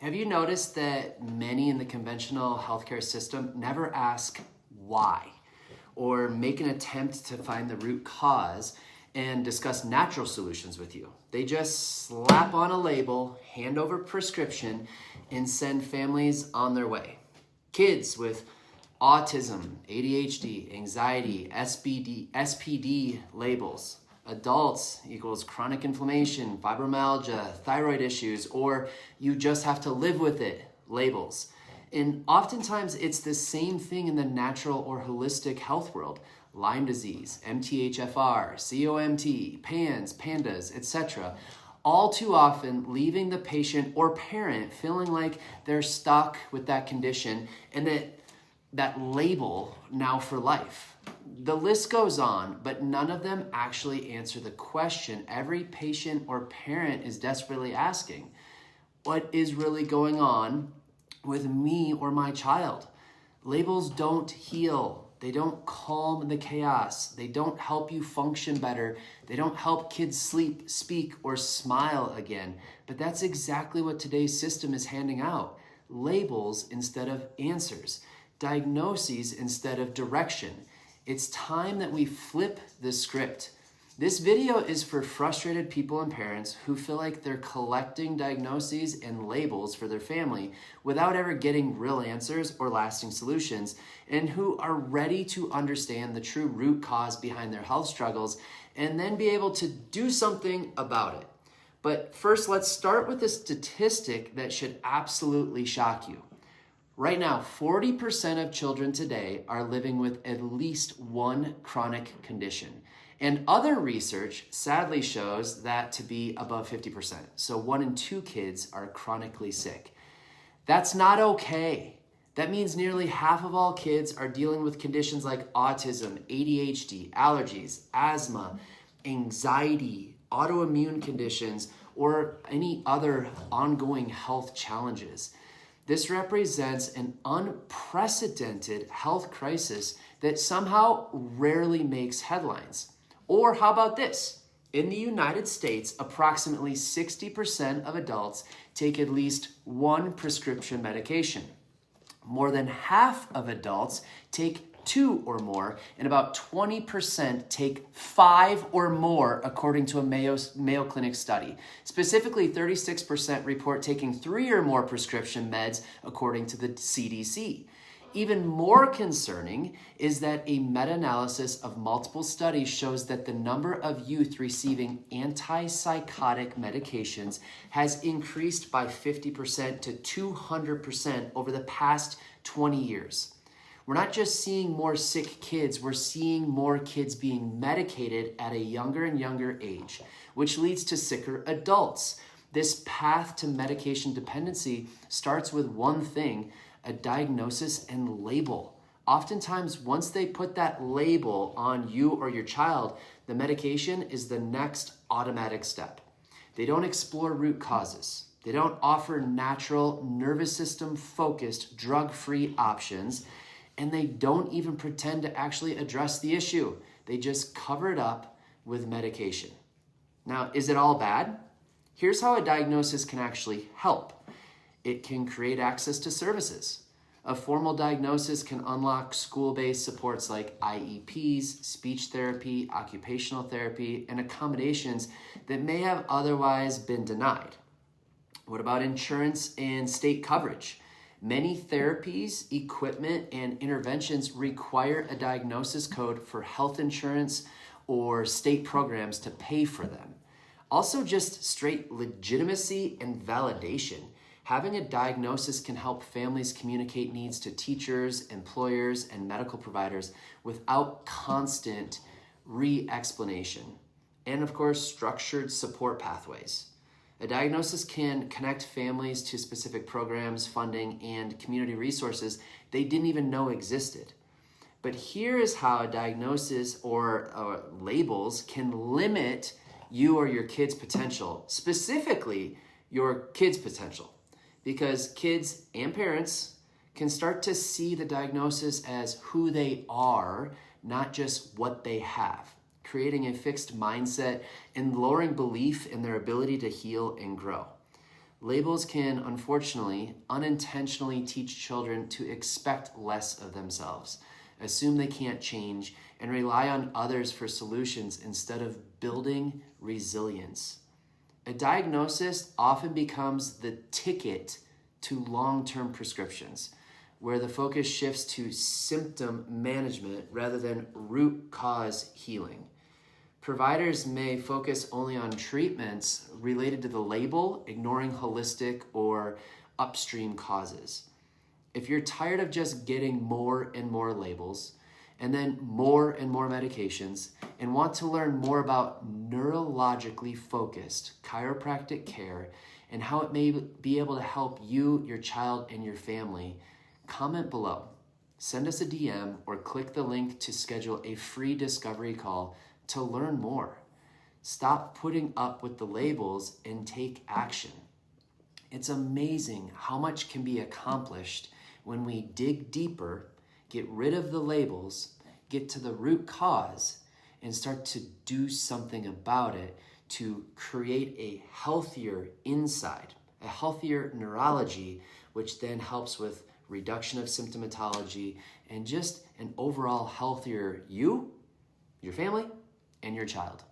Have you noticed that many in the conventional healthcare system never ask why or make an attempt to find the root cause and discuss natural solutions with you? They just slap on a label, hand over prescription, and send families on their way. Kids with autism, ADHD, anxiety, SPD labels. Adults equals chronic inflammation, fibromyalgia, thyroid issues, or you just have to live with it labels. And oftentimes it's the same thing in the natural or holistic health world. Lyme disease, MTHFR, COMT, PANS, PANDAS, etc. All too often leaving the patient or parent feeling like they're stuck with that condition and that label now for life. The list goes on, but none of them actually answer the question every patient or parent is desperately asking. What is really going on with me or my child? Labels don't heal. They don't calm the chaos. They don't help you function better. They don't help kids sleep, speak, or smile again. But that's exactly what today's system is handing out. Labels instead of answers. Diagnoses instead of direction. It's time that we flip the script. This video is for frustrated people and parents who feel like they're collecting diagnoses and labels for their family without ever getting real answers or lasting solutions, and who are ready to understand the true root cause behind their health struggles and then be able to do something about it. But first, let's start with a statistic that should absolutely shock you. Right now, 40% of children today are living with at least one chronic condition. And other research sadly shows that to be above 50%. So 1 in 2 kids are chronically sick. That's not okay. That means nearly half of all kids are dealing with conditions like autism, ADHD, allergies, asthma, anxiety, autoimmune conditions, or any other ongoing health challenges. This represents an unprecedented health crisis that somehow rarely makes headlines. Or how about this? In the United States, approximately 60% of adults take at least one prescription medication. More than half of adults take 2 or more, and about 20% take 5 or more, according to a Mayo Clinic study. Specifically, 36% report taking 3 or more prescription meds, according to the CDC. Even more concerning is that a meta-analysis of multiple studies shows that the number of youth receiving antipsychotic medications has increased by 50% to 200% over the past 20 years. We're not just seeing more sick kids, we're seeing more kids being medicated at a younger and younger age, which leads to sicker adults. This path to medication dependency starts with one thing: a diagnosis and label. Oftentimes, once they put that label on you or your child, the medication is the next automatic step. They don't explore root causes. They don't offer natural, nervous system focused, drug-free options. And they don't even pretend to actually address the issue. They just cover it up with medication. Now, is it all bad? Here's how a diagnosis can actually help. It can create access to services. A formal diagnosis can unlock school-based supports like IEPs, speech therapy, occupational therapy, and accommodations that may have otherwise been denied. What about insurance and state coverage? Many therapies, equipment, and interventions require a diagnosis code for health insurance or state programs to pay for them. Also, just straight legitimacy and validation. Having a diagnosis can help families communicate needs to teachers, employers, and medical providers without constant re-explanation. And of course, structured support pathways. A diagnosis can connect families to specific programs, funding, and community resources they didn't even know existed. But here is how a diagnosis or labels can limit you or your kid's potential, specifically your kid's potential, because kids and parents can start to see the diagnosis as who they are, not just what they have, creating a fixed mindset and lowering belief in their ability to heal and grow. Labels can, unfortunately, unintentionally teach children to expect less of themselves, assume they can't change, and rely on others for solutions instead of building resilience. A diagnosis often becomes the ticket to long-term prescriptions, where the focus shifts to symptom management rather than root cause healing. Providers may focus only on treatments related to the label, ignoring holistic or upstream causes. If you're tired of just getting more and more labels, and then more and more medications, and want to learn more about neurologically focused chiropractic care and how it may be able to help you, your child, and your family, comment below. Send us a DM or click the link to schedule a free discovery call to learn more. Stop putting up with the labels and take action. It's amazing how much can be accomplished when we dig deeper, get rid of the labels, get to the root cause, and start to do something about it to create a healthier inside, a healthier neurology, which then helps with reduction of symptomatology and just an overall healthier you, your family, and your child.